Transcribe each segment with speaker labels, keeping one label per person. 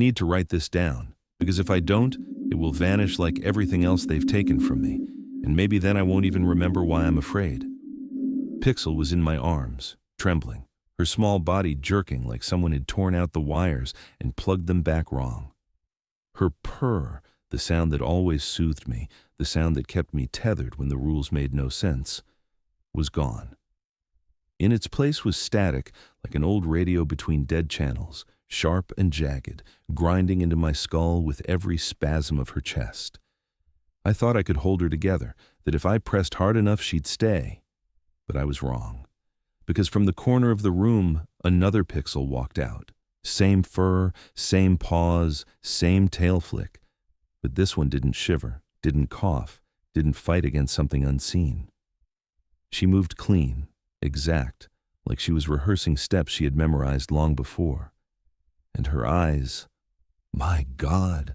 Speaker 1: need to write this down, because if I don't, it will vanish like everything else they've taken from me, and maybe then I won't even remember why I'm afraid. Pixel was in my arms, trembling, her small body jerking like someone had torn out the wires and plugged them back wrong. Her purr, the sound that always soothed me, the sound that kept me tethered when the rules made no sense, was gone. In its place was static, like an old radio between dead channels, sharp and jagged, grinding into my skull with every spasm of her chest. I thought I could hold her together, that if I pressed hard enough she'd stay. But I was wrong, because from the corner of the room, another pixel walked out. Same fur, same paws, same tail flick. But this one didn't shiver, didn't cough, didn't fight against something unseen. She moved clean, exact, like she was rehearsing steps she had memorized long before. And her eyes, my God,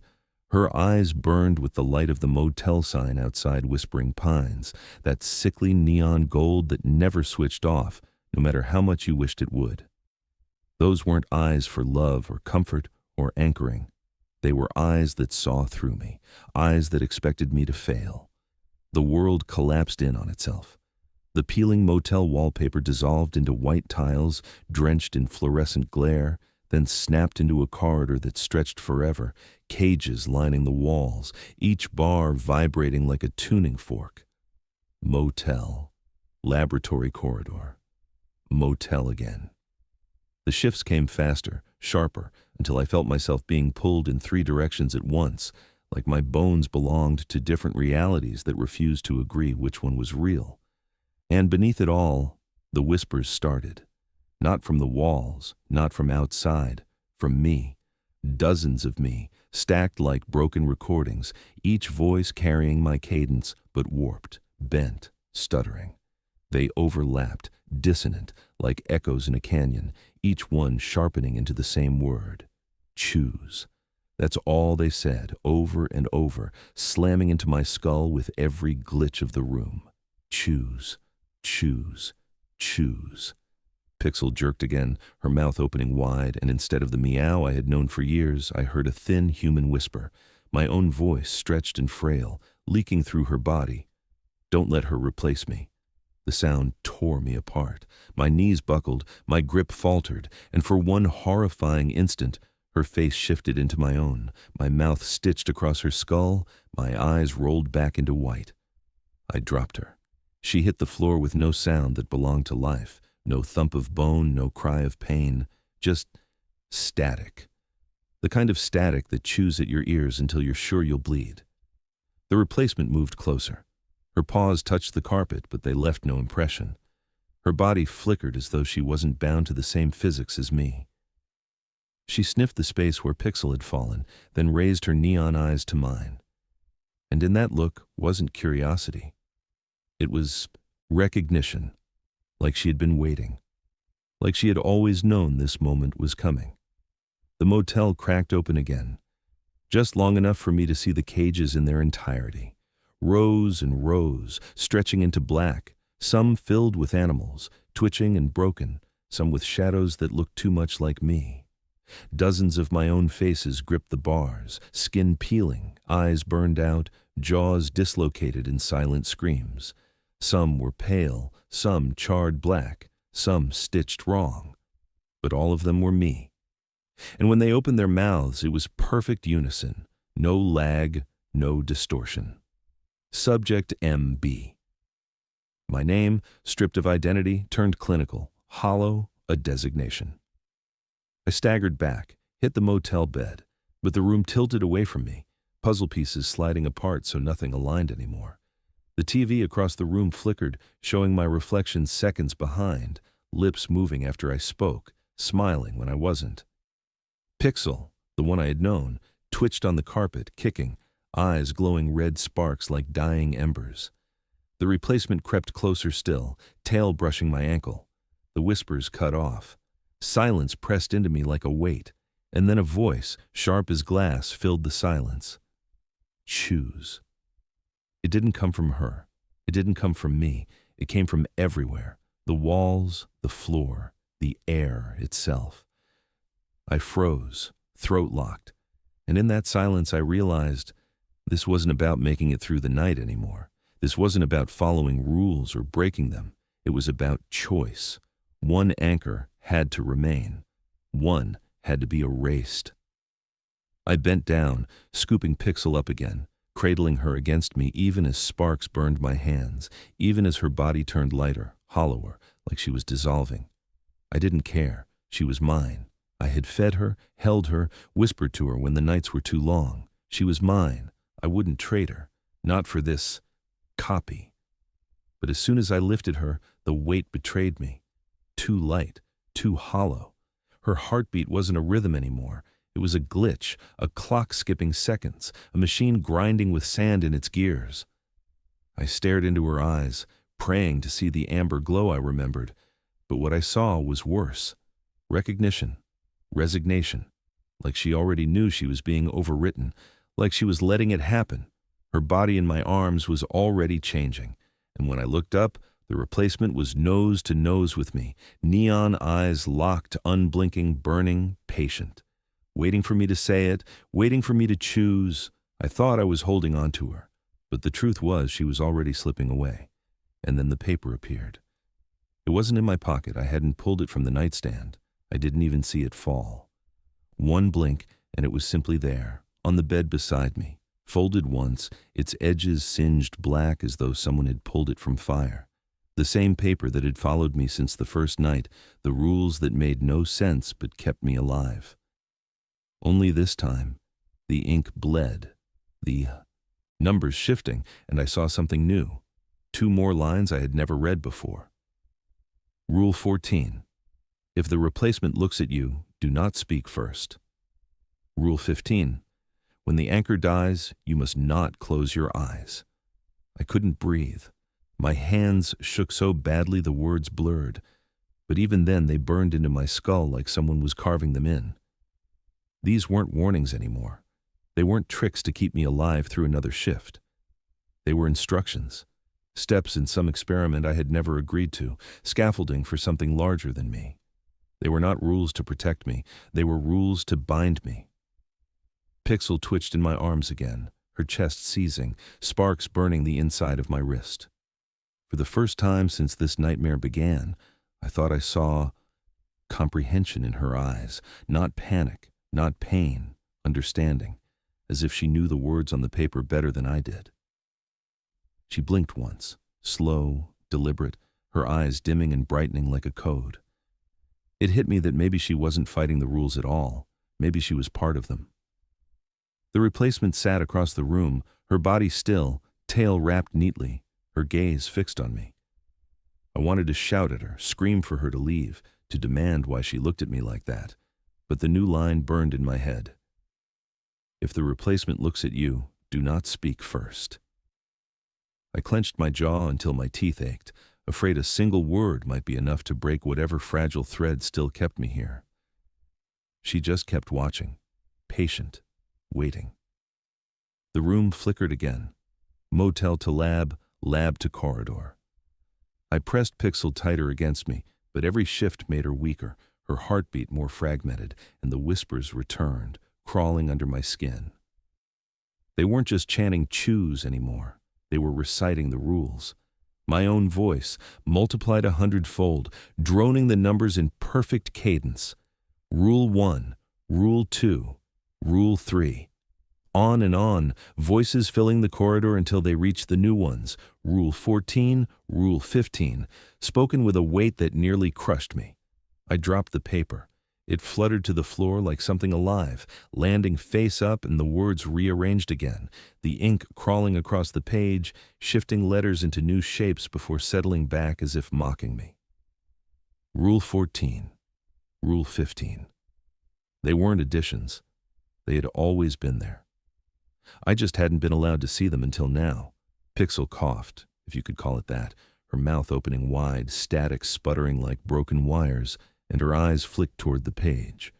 Speaker 1: her eyes burned with the light of the motel sign outside Whispering Pines, that sickly neon gold that never switched off, no matter how much you wished it would. Those weren't eyes for love or comfort or anchoring. They were eyes that saw through me, eyes that expected me to fail. The world collapsed in on itself. The peeling motel wallpaper dissolved into white tiles, drenched in fluorescent glare, then snapped into a corridor that stretched forever, cages lining the walls, each bar vibrating like a tuning fork. Motel. Laboratory corridor. Motel again. The shifts came faster, sharper, until I felt myself being pulled in 3 directions at once, like my bones belonged to different realities that refused to agree which one was real. And beneath it all, the whispers started. Not from the walls, not from outside, from me. Dozens of me, stacked like broken recordings, each voice carrying my cadence, but warped, bent, stuttering. They overlapped, dissonant, like echoes in a canyon, each one sharpening into the same word. Choose. That's all they said, over and over, slamming into my skull with every glitch of the room. Choose. Choose. Choose. Pixel jerked again, her mouth opening wide, and instead of the meow I had known for years, I heard a thin human whisper, my own voice stretched and frail, leaking through her body. Don't let her replace me. The sound tore me apart. My knees buckled, my grip faltered, and for one horrifying instant, her face shifted into my own, my mouth stitched across her skull, my eyes rolled back into white. I dropped her. She hit the floor with no sound that belonged to life, no thump of bone, no cry of pain, just static. The kind of static that chews at your ears until you're sure you'll bleed. The replacement moved closer. Her paws touched the carpet, but they left no impression. Her body flickered as though she wasn't bound to the same physics as me. She sniffed the space where Pixel had fallen, then raised her neon eyes to mine. And in that look wasn't curiosity. It was recognition, like she had been waiting, like she had always known this moment was coming. The motel cracked open again, just long enough for me to see the cages in their entirety. Rows and rows, stretching into black, some filled with animals, twitching and broken, some with shadows that looked too much like me. Dozens of my own faces gripped the bars, skin peeling, eyes burned out, jaws dislocated in silent screams. Some were pale, some charred black, some stitched wrong. But all of them were me. And when they opened their mouths, it was perfect unison, no lag, no distortion. Subject MB. My name, stripped of identity, turned clinical, hollow, a designation. I staggered back, hit the motel bed, but the room tilted away from me, puzzle pieces sliding apart so nothing aligned anymore. The TV across the room flickered, showing my reflection seconds behind, lips moving after I spoke, smiling when I wasn't. Pixel, the one I had known, twitched on the carpet, kicking, eyes glowing red sparks like dying embers. The replacement crept closer still, tail brushing my ankle. The whispers cut off. Silence pressed into me like a weight, and then a voice, sharp as glass, filled the silence. Choose. It didn't come from her. It didn't come from me. It came from everywhere. The walls, the floor, the air itself. I froze, throat locked, And in that silence I realized this wasn't about making it through the night anymore. This wasn't about following rules or breaking them. It was about choice. One anchor had to remain. One had to be erased. I bent down, scooping Pixel up again, cradling her against me even as sparks burned my hands, even as her body turned lighter, hollower, like she was dissolving. I didn't care. She was mine. I had fed her, held her, whispered to her when the nights were too long. She was mine. I wouldn't trade her. Not for this copy. But as soon as I lifted her, the weight betrayed me. Too light, too hollow. Her heartbeat wasn't a rhythm anymore. It was a glitch, a clock skipping seconds, a machine grinding with sand in its gears. I stared into her eyes, praying to see the amber glow I remembered, but what I saw was worse. Recognition, resignation, like she already knew she was being overwritten, like she was letting it happen. Her body in my arms was already changing, and when I looked up, the replacement was nose to nose with me, neon eyes locked, unblinking, burning, patient. Waiting for me to say it, waiting for me to choose. I thought I was holding on to her, but the truth was she was already slipping away. And then the paper appeared. It wasn't in my pocket. I hadn't pulled it from the nightstand. I didn't even see it fall. One blink, and it was simply there, on the bed beside me, folded once, its edges singed black as though someone had pulled it from fire. The same paper that had followed me since the first night, the rules that made no sense but kept me alive. Only this time, the ink bled, the numbers shifting, and I saw something new. 2 more lines I had never read before. Rule 14. If the replacement looks at you, do not speak first. Rule 15. When the anchor dies, you must not close your eyes. I couldn't breathe. My hands shook so badly the words blurred, but even then they burned into my skull like someone was carving them in. These weren't warnings anymore. They weren't tricks to keep me alive through another shift. They were instructions, steps in some experiment I had never agreed to, scaffolding for something larger than me. They were not rules to protect me. They were rules to bind me. Pixel twitched in my arms again, her chest seizing, sparks burning the inside of my wrist. For the first time since this nightmare began, I thought I saw comprehension in her eyes, not panic, not pain, understanding, as if she knew the words on the paper better than I did. She blinked once, slow, deliberate, her eyes dimming and brightening like a code. It hit me that maybe she wasn't fighting the rules at all. Maybe she was part of them. The replacement sat across the room, her body still, tail wrapped neatly, her gaze fixed on me. I wanted to shout at her, scream for her to leave, to demand why she looked at me like that, but the new line burned in my head. If the replacement looks at you, do not speak first. I clenched my jaw until my teeth ached, afraid a single word might be enough to break whatever fragile thread still kept me here. She just kept watching, patient, waiting. The room flickered again, motel to lab, lab to corridor. I pressed Pixel tighter against me, but every shift made her weaker, her heartbeat more fragmented, and the whispers returned, crawling under my skin. They weren't just chanting choose anymore. They were reciting the rules. My own voice, multiplied 100-fold, droning the numbers in perfect cadence. Rule 1, Rule 2, Rule 3. On and on, voices filling the corridor until they reached the new ones. Rule 14, Rule 15, spoken with a weight that nearly crushed me. I dropped the paper. It fluttered to the floor like something alive, landing face up and the words rearranged again, the ink crawling across the page, shifting letters into new shapes before settling back as if mocking me. Rule 14, Rule 15. They weren't additions. They had always been there. I just hadn't been allowed to see them until now. Pixel coughed, if you could call it that, her mouth opening wide, static sputtering like broken wires, and her eyes flicked toward the page.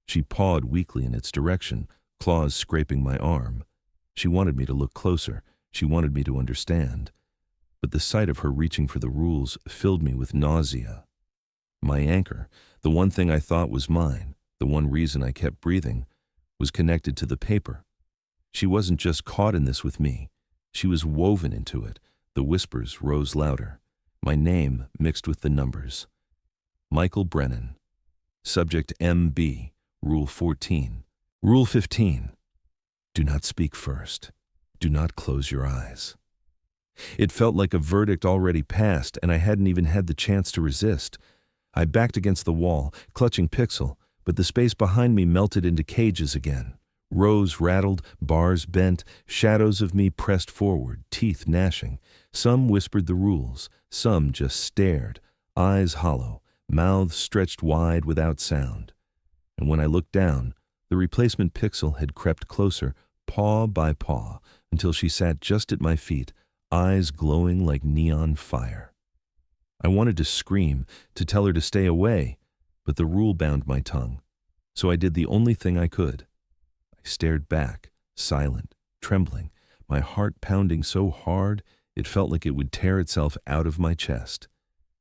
Speaker 1: She pawed weakly in its direction, claws scraping my arm. She wanted me to look closer. She wanted me to understand. But the sight of her reaching for the rules filled me with nausea. My anchor, the one thing I thought was mine, the one reason I kept breathing, was connected to the paper. She wasn't just caught in this with me. She was woven into it. The whispers rose louder. My name mixed with the numbers. Michael Brennan. Subject MB. Rule 14. Rule 15. Do not speak first. Do not close your eyes. It felt like a verdict already passed, and I hadn't even had the chance to resist. I backed against the wall, clutching Pixel, but the space behind me melted into cages again. Rows rattled, bars bent, shadows of me pressed forward, teeth gnashing. Some whispered the rules, some just stared, eyes hollow, mouths stretched wide without sound. And when I looked down, the replacement Pixel had crept closer, paw by paw, until she sat just at my feet, eyes glowing like neon fire. I wanted to scream, to tell her to stay away, but the rule bound my tongue. So I did the only thing I could. I stared back, silent, trembling, my heart pounding so hard it felt like it would tear itself out of my chest.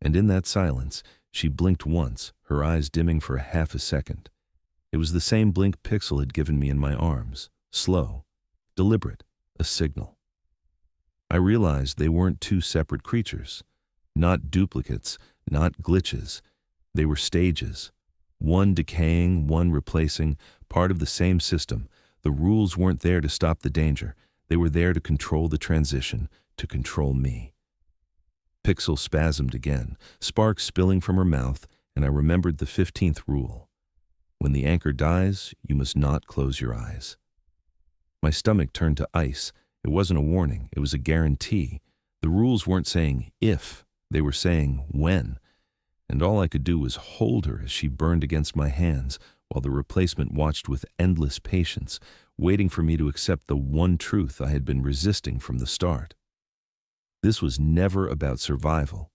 Speaker 1: And in that silence, she blinked once, her eyes dimming for half a second. It was the same blink Pixel had given me in my arms, slow, deliberate, a signal. I realized they weren't two separate creatures, not duplicates, not glitches. They were stages, one decaying, one replacing, part of the same system. The rules weren't there to stop the danger. They were there to control the transition, to control me. Pixel spasmed again, sparks spilling from her mouth, and I remembered the 15th rule. When the anchor dies, you must not close your eyes. My stomach turned to ice. It wasn't a warning, it was a guarantee. The rules weren't saying if, they were saying when. And all I could do was hold her as she burned against my hands, while the replacement watched with endless patience, waiting for me to accept the one truth I had been resisting from the start. This was never about survival.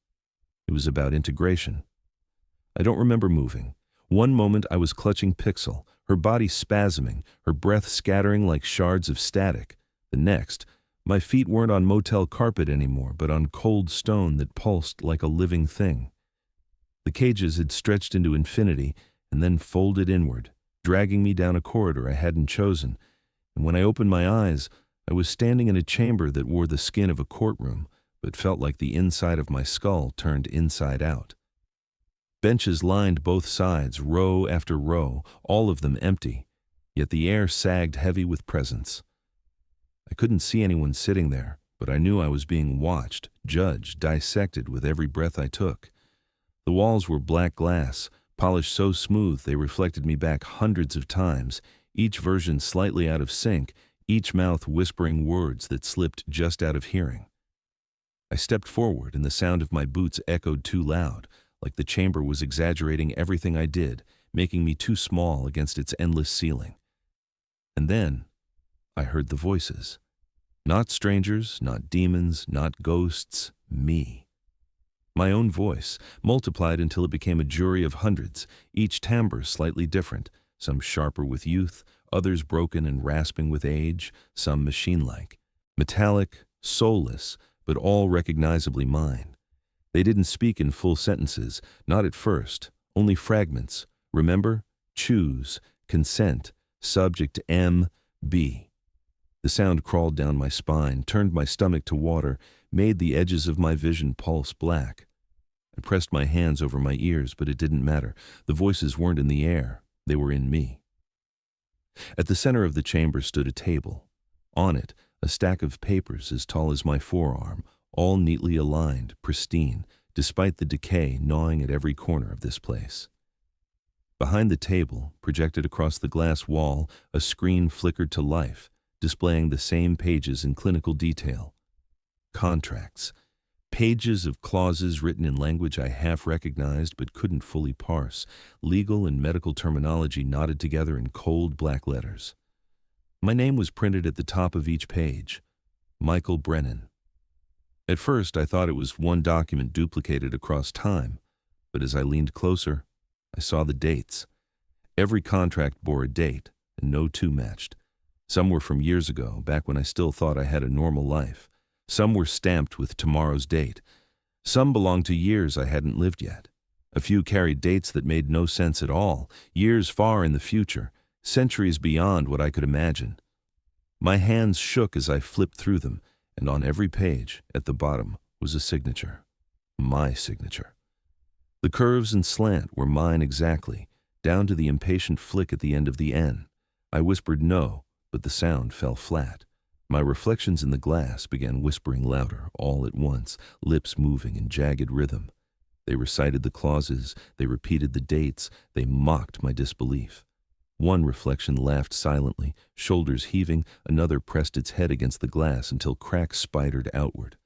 Speaker 1: It was about integration. I don't remember moving. One moment I was clutching Pixel, her body spasming, her breath scattering like shards of static. The next, my feet weren't on motel carpet anymore, but on cold stone that pulsed like a living thing. The cages had stretched into infinity and then folded inward, dragging me down a corridor I hadn't chosen. And when I opened my eyes, I was standing in a chamber that wore the skin of a courtroom, but felt like the inside of my skull turned inside out. Benches lined both sides, row after row, all of them empty, yet the air sagged heavy with presence. I couldn't see anyone sitting there, but I knew I was being watched, judged, dissected with every breath I took. The walls were black glass, polished so smooth they reflected me back hundreds of times, each version slightly out of sync, each mouth whispering words that slipped just out of hearing. I stepped forward, and the sound of my boots echoed too loud, like the chamber was exaggerating everything I did, making me too small against its endless ceiling. And then I heard the voices. Not strangers, not demons, not ghosts, me. My own voice, multiplied until it became a jury of hundreds, each timbre slightly different, some sharper with youth, others broken and rasping with age, some machine-like. Metallic, soulless, but all recognizably mine. They didn't speak in full sentences, not at first, only fragments. Remember? Choose, consent, subject M, B. The sound crawled down my spine, turned my stomach to water, made the edges of my vision pulse black. I pressed my hands over my ears, but it didn't matter. The voices weren't in the air. They were in me. At the center of the chamber stood a table. On it, a stack of papers as tall as my forearm, all neatly aligned, pristine, despite the decay gnawing at every corner of this place. Behind the table, projected across the glass wall, a screen flickered to life, displaying the same pages in clinical detail. Contracts. Pages of clauses written in language I half recognized but couldn't fully parse, legal and medical terminology knotted together in cold black letters. My name was printed at the top of each page. Michael Brennan. At first, I thought it was one document duplicated across time, but as I leaned closer, I saw the dates. Every contract bore a date, and no two matched. Some were from years ago, back when I still thought I had a normal life. Some were stamped with tomorrow's date. Some belonged to years I hadn't lived yet. A few carried dates that made no sense at all, years far in the future, centuries beyond what I could imagine. My hands shook as I flipped through them, and on every page, at the bottom, was a signature. My signature. The curves and slant were mine exactly, down to the impatient flick at the end of the N. I whispered no, but the sound fell flat. My reflections in the glass began whispering louder, all at once, lips moving in jagged rhythm. They recited the clauses, they repeated the dates, they mocked my disbelief. One reflection laughed silently, shoulders heaving, another pressed its head against the glass until cracks spidered outward.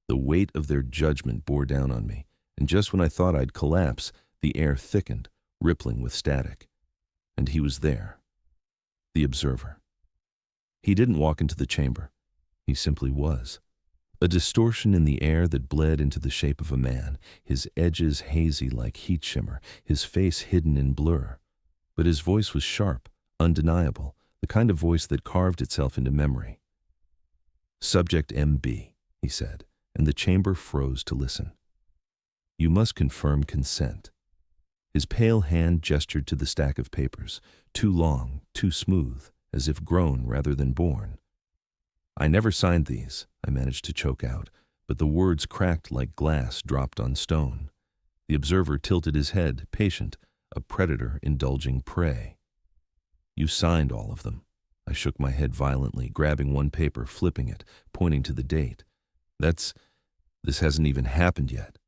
Speaker 1: The weight of their judgment bore down on me, and just when I thought I'd collapse, the air thickened, rippling with static. And he was there. The observer. He didn't walk into the chamber. He simply was. A distortion in the air that bled into the shape of a man, his edges hazy like heat shimmer, his face hidden in blur. But his voice was sharp, undeniable, the kind of voice that carved itself into memory. "Subject MB," he said, and the chamber froze to listen. "You must confirm consent." His pale hand gestured to the stack of papers, too long, too smooth, as if grown rather than born. "I never signed these," I managed to choke out, but the words cracked like glass dropped on stone. The observer tilted his head, patient, a predator indulging prey. "You signed all of them." I shook my head violently, grabbing one paper, flipping it, pointing to the date. This hasn't even happened yet."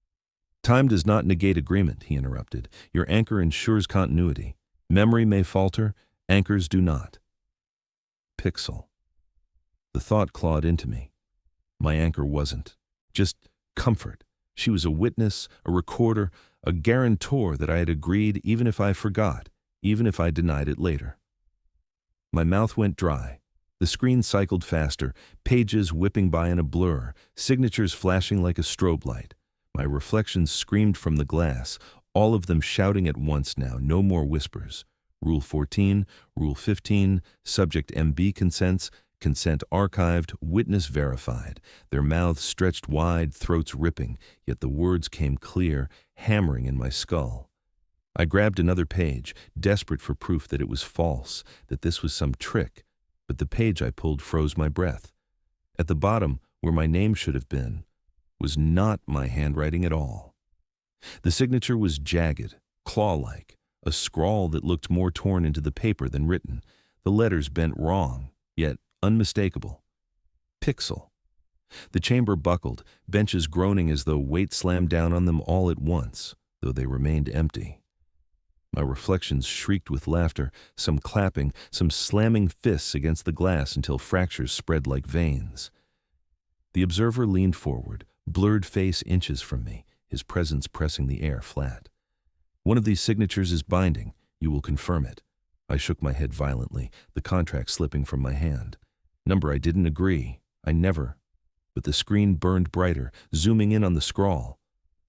Speaker 1: "Time does not negate agreement," he interrupted. "Your anchor ensures continuity. Memory may falter, anchors do not." Pixel. The thought clawed into me. My anchor wasn't. Just comfort. She was a witness, a recorder, a guarantor that I had agreed even if I forgot, even if I denied it later. My mouth went dry. The screen cycled faster, pages whipping by in a blur, signatures flashing like a strobe light. My reflections screamed from the glass, all of them shouting at once now, no more whispers. Rule 14, Rule 15, Subject MB consents, consent archived, witness verified. Their mouths stretched wide, throats ripping, yet the words came clear, hammering in my skull. I grabbed another page, desperate for proof that it was false, that this was some trick, but the page I pulled froze my breath. At the bottom, where my name should have been, was not my handwriting at all. The signature was jagged, claw-like, a scrawl that looked more torn into the paper than written, the letters bent wrong, yet unmistakable. Pixel. The chamber buckled, benches groaning as though weight slammed down on them all at once, though they remained empty. My reflections shrieked with laughter, some clapping, some slamming fists against the glass until fractures spread like veins. The observer leaned forward, blurred face inches from me, his presence pressing the air flat. "One of these signatures is binding. You will confirm it." I shook my head violently, the contract slipping from my hand. Number I didn't agree. I never. But the screen burned brighter, zooming in on the scrawl.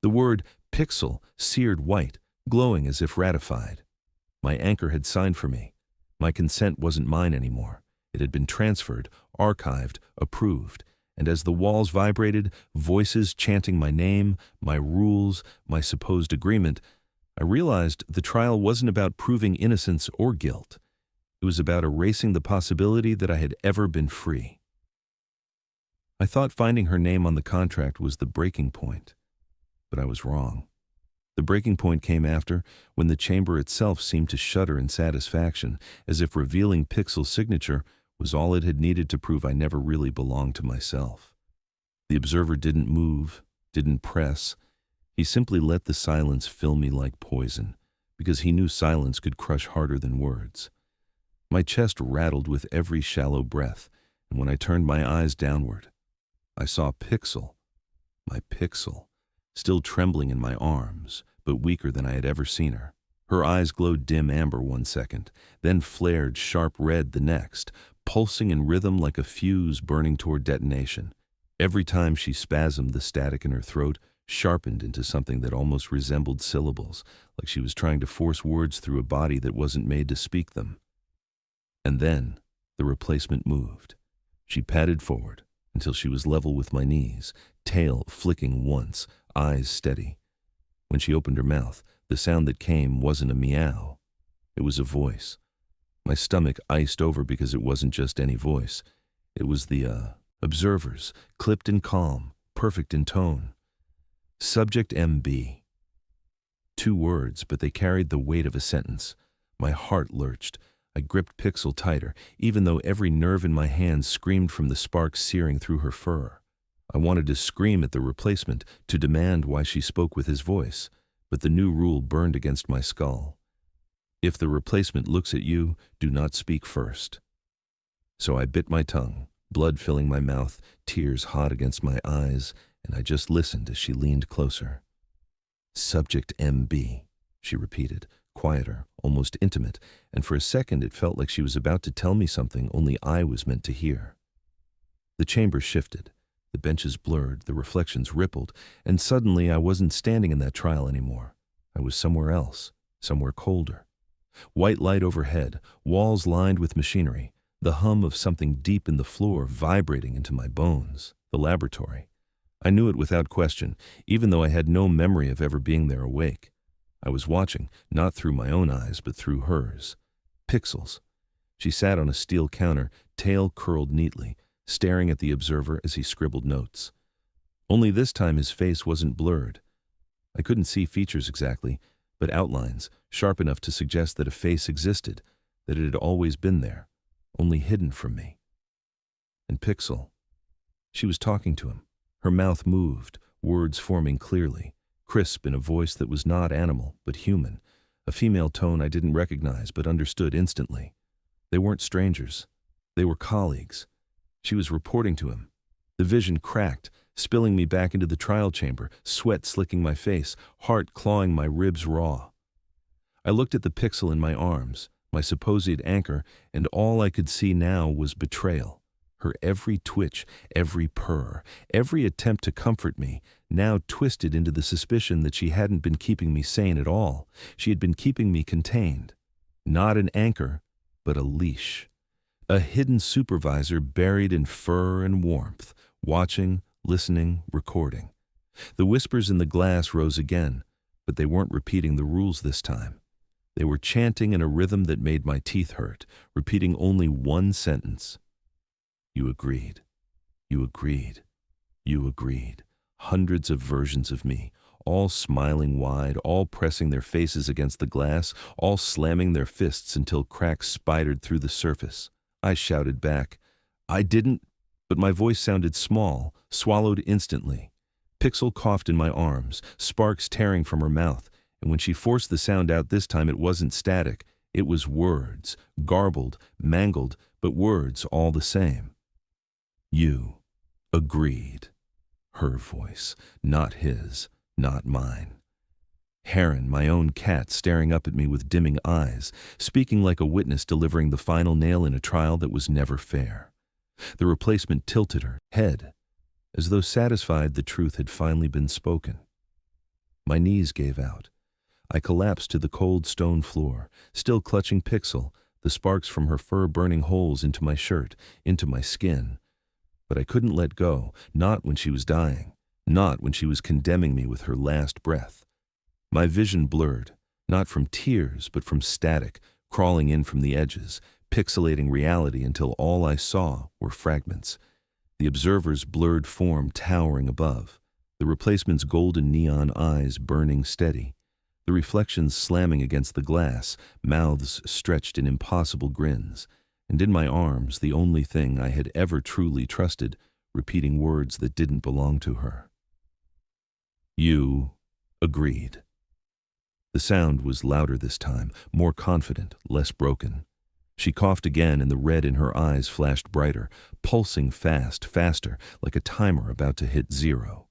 Speaker 1: The word pixel seared white, glowing as if ratified. My anchor had signed for me. My consent wasn't mine anymore. It had been transferred, archived, approved. And as the walls vibrated, voices chanting my name, my rules, my supposed agreement, I realized the trial wasn't about proving innocence or guilt. It was about erasing the possibility that I had ever been free. I thought finding her name on the contract was the breaking point, but I was wrong. The breaking point came after, when the chamber itself seemed to shudder in satisfaction, as if revealing Pixel's signature was all it had needed to prove I never really belonged to myself. The observer didn't move, didn't press. He simply let the silence fill me like poison, because he knew silence could crush harder than words. My chest rattled with every shallow breath, and when I turned my eyes downward, I saw Pixel, my Pixel, still trembling in my arms, but weaker than I had ever seen her. Her eyes glowed dim amber one second, then flared sharp red the next, pulsing in rhythm like a fuse burning toward detonation. Every time she spasmed, the static in her throat sharpened into something that almost resembled syllables, like she was trying to force words through a body that wasn't made to speak them. And then the replacement moved. She padded forward until she was level with my knees, tail flicking once, eyes steady. When she opened her mouth, the sound that came wasn't a meow. It was a voice. My stomach iced over because it wasn't just any voice. It was the observer's, clipped and calm, perfect in tone. Subject MB. 2 words, but they carried the weight of a sentence. My heart lurched. I gripped Pixel tighter, even though every nerve in my hand screamed from the sparks searing through her fur. I wanted to scream at the replacement, to demand why she spoke with his voice, but the new rule burned against my skull. If the replacement looks at you, do not speak first. So I bit my tongue, blood filling my mouth, tears hot against my eyes, and I just listened as she leaned closer. Subject MB, she repeated, quieter, almost intimate, and for a second it felt like she was about to tell me something only I was meant to hear. The chamber shifted, the benches blurred, the reflections rippled, and suddenly I wasn't standing in that trial anymore. I was somewhere else, somewhere colder. White light overhead, walls lined with machinery, the hum of something deep in the floor vibrating into my bones, the laboratory. I knew it without question, even though I had no memory of ever being there awake. I was watching, not through my own eyes, but through hers. Pixels. She sat on a steel counter, tail curled neatly, staring at the observer as he scribbled notes. Only this time his face wasn't blurred. I couldn't see features exactly, but outlines, sharp enough to suggest that a face existed, that it had always been there, only hidden from me. And Pixel. She was talking to him. Her mouth moved, words forming clearly, crisp in a voice that was not animal, but human, a female tone I didn't recognize but understood instantly. They weren't strangers. They were colleagues. She was reporting to him. The vision cracked, spilling me back into the trial chamber, sweat slicking my face, heart clawing my ribs raw. I looked at the Pixel in my arms, my supposed anchor, and all I could see now was betrayal. Her every twitch, every purr, every attempt to comfort me, now twisted into the suspicion that she hadn't been keeping me sane at all. She had been keeping me contained. Not an anchor, but a leash. A hidden supervisor buried in fur and warmth, watching, listening, recording. The whispers in the glass rose again, but they weren't repeating the rules this time. They were chanting in a rhythm that made my teeth hurt, repeating only one sentence. You agreed. You agreed. You agreed. Hundreds of versions of me, all smiling wide, all pressing their faces against the glass, all slamming their fists until cracks spidered through the surface. I shouted back, I didn't, but my voice sounded small, swallowed instantly. Pixel coughed in my arms, sparks tearing from her mouth, and when she forced the sound out this time it wasn't static, it was words, garbled, mangled, but words all the same. You agreed. Her voice, not his, not mine. Heron, my own cat, staring up at me with dimming eyes, speaking like a witness delivering the final nail in a trial that was never fair. The replacement tilted her head, as though satisfied the truth had finally been spoken. My knees gave out. I collapsed to the cold stone floor, still clutching Pixel, the sparks from her fur burning holes into my shirt, into my skin. But I couldn't let go, not when she was dying, not when she was condemning me with her last breath. My vision blurred, not from tears, but from static, crawling in from the edges, pixelating reality until all I saw were fragments. The observer's blurred form towering above, the replacement's golden neon eyes burning steady, the reflections slamming against the glass, mouths stretched in impossible grins, and in my arms the only thing I had ever truly trusted, repeating words that didn't belong to her. You agreed. The sound was louder this time, more confident, less broken. She coughed again and the red in her eyes flashed brighter, pulsing fast, faster, like a timer about to hit 0.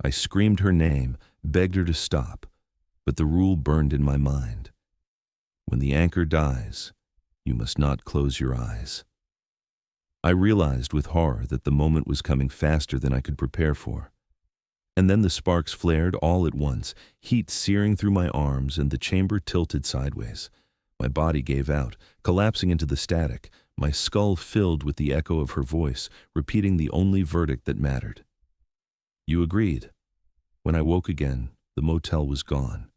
Speaker 1: I screamed her name, begged her to stop, but the rule burned in my mind. When the anchor dies, you must not close your eyes. I realized with horror that the moment was coming faster than I could prepare for. And then the sparks flared all at once, heat searing through my arms, and the chamber tilted sideways. My body gave out, collapsing into the static, my skull filled with the echo of her voice, repeating the only verdict that mattered. You agreed. When I woke again, the motel was gone.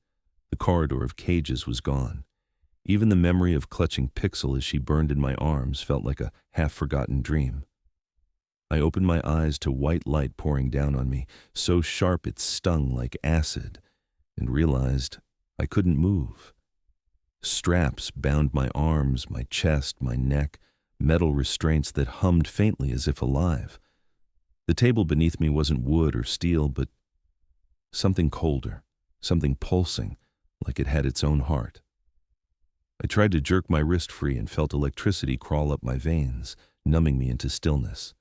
Speaker 1: The corridor of cages was gone. Even the memory of clutching Pixel as she burned in my arms felt like a half-forgotten dream. I opened my eyes to white light pouring down on me, so sharp it stung like acid, and realized I couldn't move. Straps bound my arms, my chest, my neck, metal restraints that hummed faintly as if alive. The table beneath me wasn't wood or steel, but something colder, something pulsing, like it had its own heart. I tried to jerk my wrist free and felt electricity crawl up my veins, numbing me into stillness.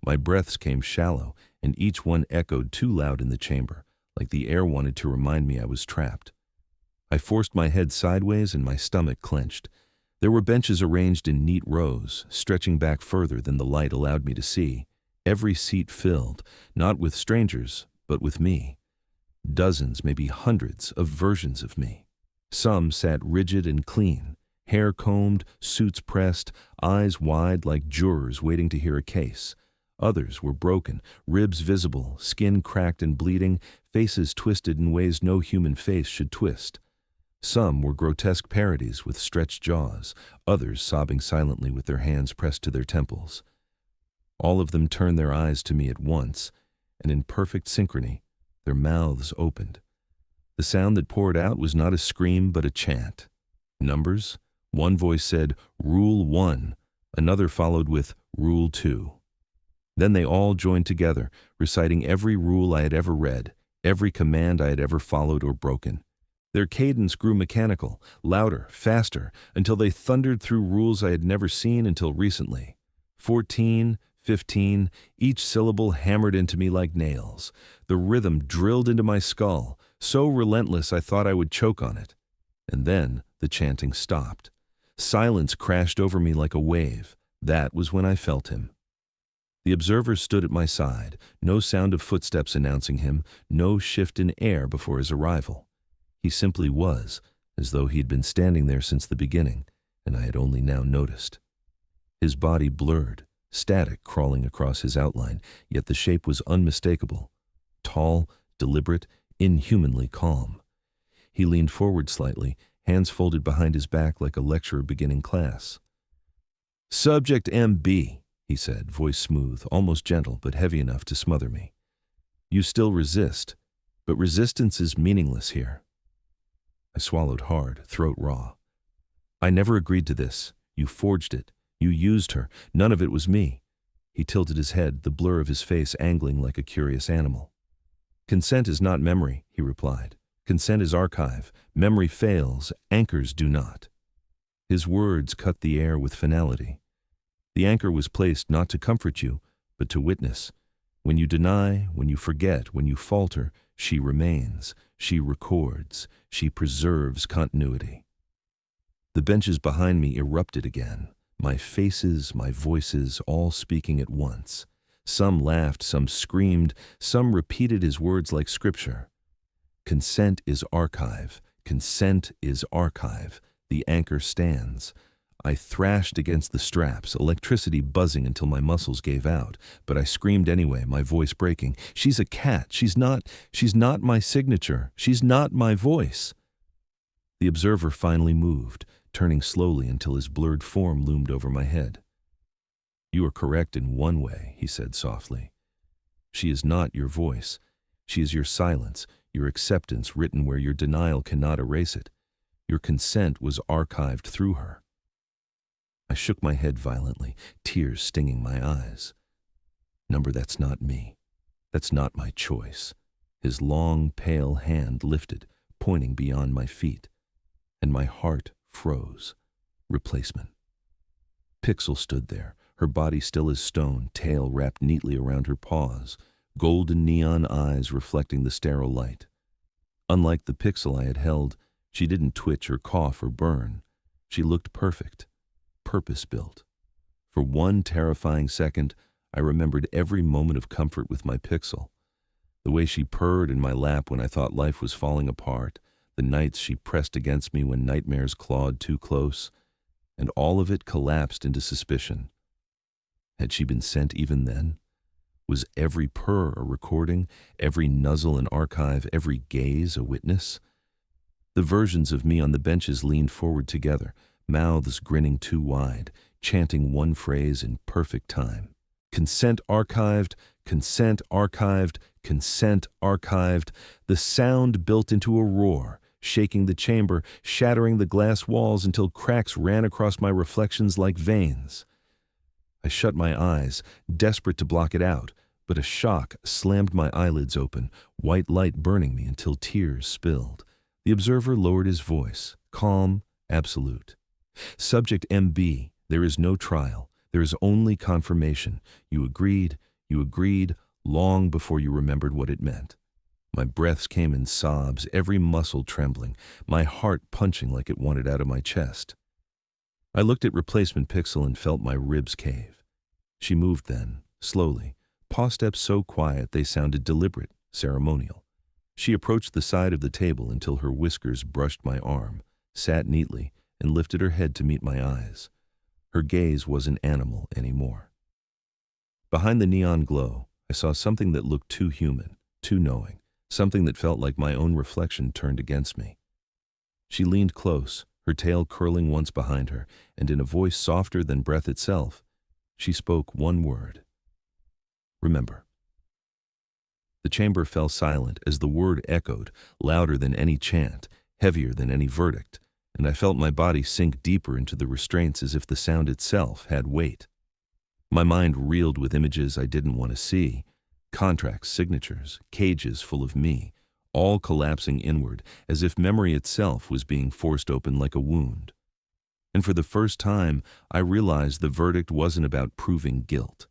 Speaker 1: My breaths came shallow, and each one echoed too loud in the chamber, like the air wanted to remind me I was trapped. I forced my head sideways and my stomach clenched. There were benches arranged in neat rows, stretching back further than the light allowed me to see. Every seat filled, not with strangers, but with me. Dozens, maybe hundreds, of versions of me. Some sat rigid and clean, hair combed, suits pressed, eyes wide like jurors waiting to hear a case. Others were broken, ribs visible, skin cracked and bleeding, faces twisted in ways no human face should twist. Some were grotesque parodies with stretched jaws, others sobbing silently with their hands pressed to their temples. All of them turned their eyes to me at once, and in perfect synchrony, their mouths opened. The sound that poured out was not a scream but a chant. Numbers? One voice said, "Rule 1." Another followed with, "Rule 2." Then they all joined together, reciting every rule I had ever read, every command I had ever followed or broken. Their cadence grew mechanical, louder, faster, until they thundered through rules I had never seen until recently. 14, 15, each syllable hammered into me like nails. The rhythm drilled into my skull, so relentless I thought I would choke on it. And then the chanting stopped. Silence crashed over me like a wave. That was when I felt him. The observer stood at my side, no sound of footsteps announcing him, no shift in air before his arrival. He simply was, as though he had been standing there since the beginning, and I had only now noticed. His body blurred, static crawling across his outline, yet the shape was unmistakable. Tall, deliberate, inhumanly calm. He leaned forward slightly, hands folded behind his back like a lecturer beginning class. "Subject MB," he said, voice smooth, almost gentle, but heavy enough to smother me. "You still resist, but resistance is meaningless here." I swallowed hard, throat raw. "I never agreed to this. You forged it. You used her. None of it was me." He tilted his head, the blur of his face angling like a curious animal. "Consent is not memory," he replied. "Consent is archive. Memory fails. Anchors do not." His words cut the air with finality. The anchor was placed not to comfort you, but to witness. When you deny, when you forget, when you falter, she remains. She records. She preserves continuity. The benches behind me erupted again. My faces, my voices, all speaking at once. Some laughed, some screamed, some repeated his words like scripture. Consent is archive. Consent is archive. The anchor stands. I thrashed against the straps, electricity buzzing until my muscles gave out, but I screamed anyway, my voice breaking. "She's a cat. She's not my signature. She's not my voice." The observer finally moved, turning slowly until his blurred form loomed over my head. "You are correct in one way," he said softly. "She is not your voice. She is your silence, your acceptance written where your denial cannot erase it. Your consent was archived through her." I shook my head violently, tears stinging my eyes. "Number, that's not me. That's not my choice." His long, pale hand lifted, pointing beyond my feet, and my heart froze. Replacement. Pixel stood there, her body still as stone, tail wrapped neatly around her paws, golden neon eyes reflecting the sterile light. Unlike the Pixel I had held, she didn't twitch or cough or burn. She looked perfect, purpose-built. For one terrifying second, I remembered every moment of comfort with my Pixel. The way she purred in my lap when I thought life was falling apart, the nights she pressed against me when nightmares clawed too close, and all of it collapsed into suspicion. Had she been sent even then? Was every purr a recording, every nuzzle an archive, every gaze a witness? The versions of me on the benches leaned forward together, mouths grinning too wide, chanting one phrase in perfect time. Consent archived, consent archived, consent archived. The sound built into a roar, shaking the chamber, shattering the glass walls until cracks ran across my reflections like veins. I shut my eyes, desperate to block it out, but a shock slammed my eyelids open, white light burning me until tears spilled. The observer lowered his voice, calm, absolute. Subject MB, there is no trial. There is only confirmation. You agreed, long before you remembered what it meant. My breaths came in sobs, every muscle trembling, my heart punching like it wanted out of my chest. I looked at replacement Pixel and felt my ribs cave. She moved then, slowly, paw steps so quiet they sounded deliberate, ceremonial. She approached the side of the table until her whiskers brushed my arm, sat neatly, and lifted her head to meet my eyes. Her gaze wasn't animal anymore. Behind the neon glow, I saw something that looked too human, too knowing, something that felt like my own reflection turned against me. She leaned close, her tail curling once behind her, and in a voice softer than breath itself, she spoke one word. Remember. The chamber fell silent as the word echoed, louder than any chant, heavier than any verdict, and I felt my body sink deeper into the restraints as if the sound itself had weight. My mind reeled with images I didn't want to see, contracts, signatures, cages full of me, all collapsing inward as if memory itself was being forced open like a wound. And for the first time, I realized the verdict wasn't about proving guilt.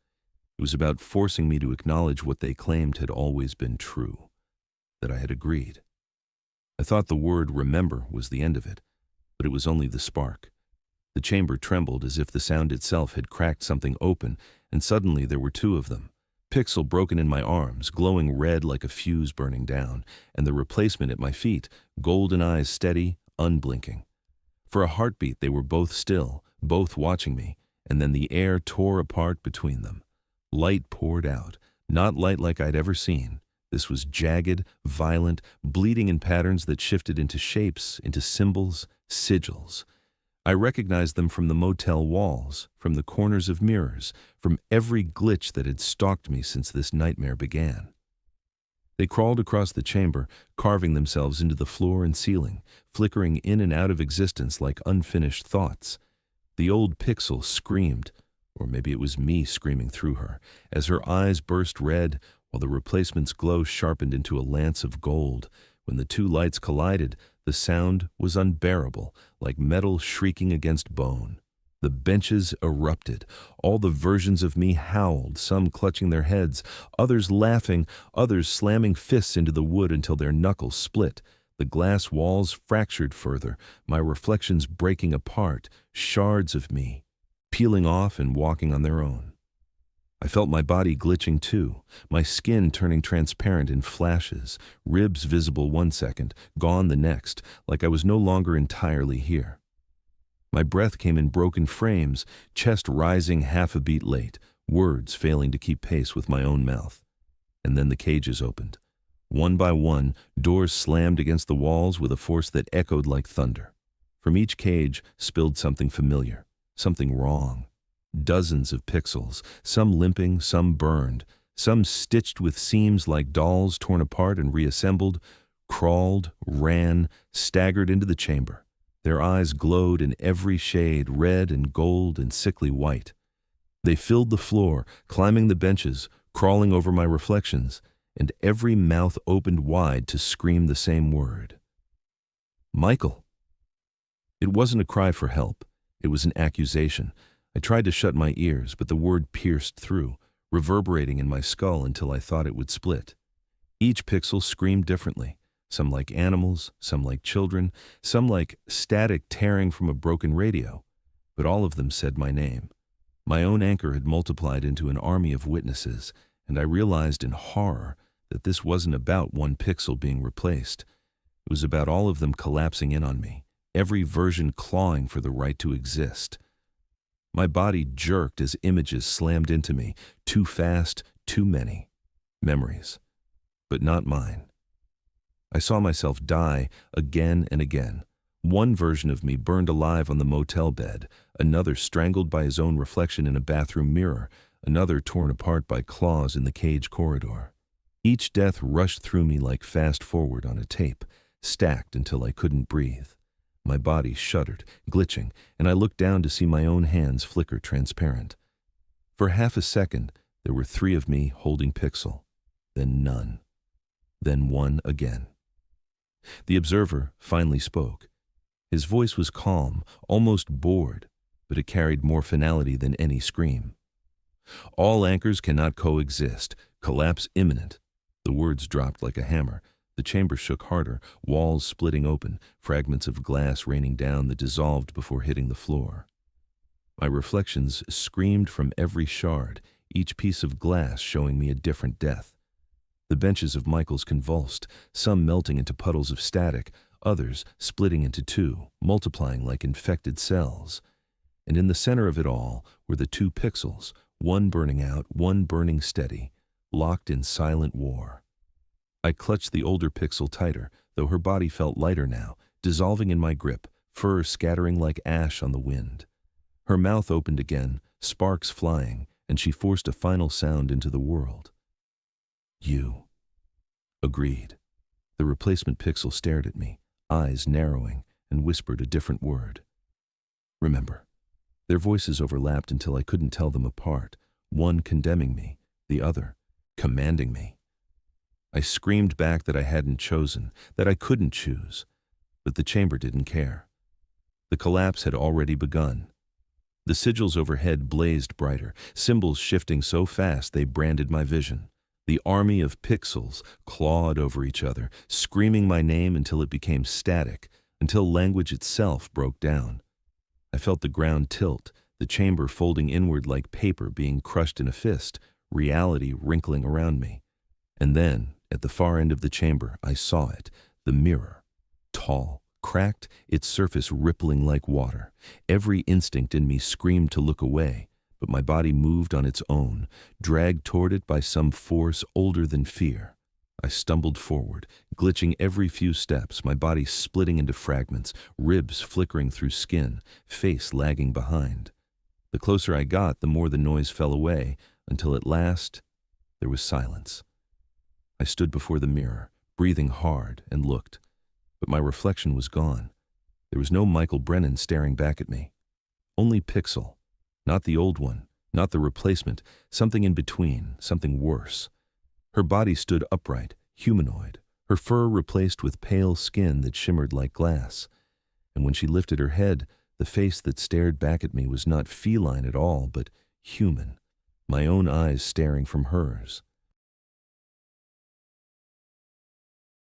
Speaker 1: It was about forcing me to acknowledge what they claimed had always been true, that I had agreed. I thought the word remember was the end of it, but it was only the spark. The chamber trembled as if the sound itself had cracked something open, and suddenly there were two of them. Pixel broken in my arms, glowing red like a fuse burning down, and the replacement at my feet, golden eyes steady, unblinking. For a heartbeat they were both still, both watching me, and then the air tore apart between them. Light poured out, not light like I'd ever seen. This was jagged, violent, bleeding in patterns that shifted into shapes, into symbols, sigils. I recognized them from the motel walls, from the corners of mirrors, from every glitch that had stalked me since this nightmare began. They crawled across the chamber, carving themselves into the floor and ceiling, flickering in and out of existence like unfinished thoughts. The old Pixel screamed, or maybe it was me screaming through her, as her eyes burst red, while the replacement's glow sharpened into a lance of gold. When the two lights collided, the sound was unbearable, like metal shrieking against bone. The benches erupted. All the versions of me howled, some clutching their heads, others laughing, others slamming fists into the wood until their knuckles split. The glass walls fractured further, my reflections breaking apart, shards of me, peeling off and walking on their own. I felt my body glitching too, my skin turning transparent in flashes, ribs visible one second, gone the next, like I was no longer entirely here. My breath came in broken frames, chest rising half a beat late, words failing to keep pace with my own mouth. And then the cages opened. One by one, doors slammed against the walls with a force that echoed like thunder. From each cage spilled something familiar, something wrong. Dozens of pixels, some limping, some burned, some stitched with seams like dolls torn apart and reassembled, crawled, ran, staggered into the chamber. Their eyes glowed in every shade, red and gold and sickly white. They filled the floor, climbing the benches, crawling over my reflections, and every mouth opened wide to scream the same word. Michael. It wasn't a cry for help. It was an accusation. I tried to shut my ears, but the word pierced through, reverberating in my skull until I thought it would split. Each pixel screamed differently, some like animals, some like children, some like static tearing from a broken radio, but all of them said my name. My own anchor had multiplied into an army of witnesses, and I realized in horror that this wasn't about one pixel being replaced. It was about all of them collapsing in on me, every version clawing for the right to exist. My body jerked as images slammed into me, too fast, too many. Memories, but not mine. I saw myself die again and again. One version of me burned alive on the motel bed, another strangled by his own reflection in a bathroom mirror, another torn apart by claws in the cage corridor. Each death rushed through me like fast forward on a tape, stacked until I couldn't breathe. My body shuddered, glitching, and I looked down to see my own hands flicker transparent. For half a second, there were 3 of me holding Pixel, then none, then one again. The observer finally spoke. His voice was calm, almost bored, but it carried more finality than any scream. "All anchors cannot coexist. Collapse imminent." The words dropped like a hammer. The chamber shook harder, walls splitting open, fragments of glass raining down that dissolved before hitting the floor. My reflections screamed from every shard, each piece of glass showing me a different death. The benches of Michael's convulsed, some melting into puddles of static, others splitting into 2, multiplying like infected cells. And in the center of it all were the 2 Pixels, one burning out, one burning steady, locked in silent war. I clutched the older Pixel tighter, though her body felt lighter now, dissolving in my grip, fur scattering like ash on the wind. Her mouth opened again, sparks flying, and she forced a final sound into the world. "You." Agreed. The replacement Pixel stared at me, eyes narrowing, and whispered a different word. "Remember." Their voices overlapped until I couldn't tell them apart, one condemning me, the other commanding me. I screamed back that I hadn't chosen, that I couldn't choose, but the chamber didn't care. The collapse had already begun. The sigils overhead blazed brighter, symbols shifting so fast they branded my vision. The army of Pixels clawed over each other, screaming my name until it became static, until language itself broke down. I felt the ground tilt, the chamber folding inward like paper being crushed in a fist, reality wrinkling around me. And then, at the far end of the chamber, I saw it, the mirror. Tall, cracked, its surface rippling like water. Every instinct in me screamed to look away, but my body moved on its own, dragged toward it by some force older than fear. I stumbled forward, glitching every few steps, my body splitting into fragments, ribs flickering through skin, face lagging behind. The closer I got, the more the noise fell away, until at last there was silence. I stood before the mirror, breathing hard, and looked. But my reflection was gone. There was no Michael Brennan staring back at me. Only Pixel. Not the old one, not the replacement, something in between, something worse. Her body stood upright, humanoid, her fur replaced with pale skin that shimmered like glass. And when she lifted her head, the face that stared back at me was not feline at all, but human, my own eyes staring from hers.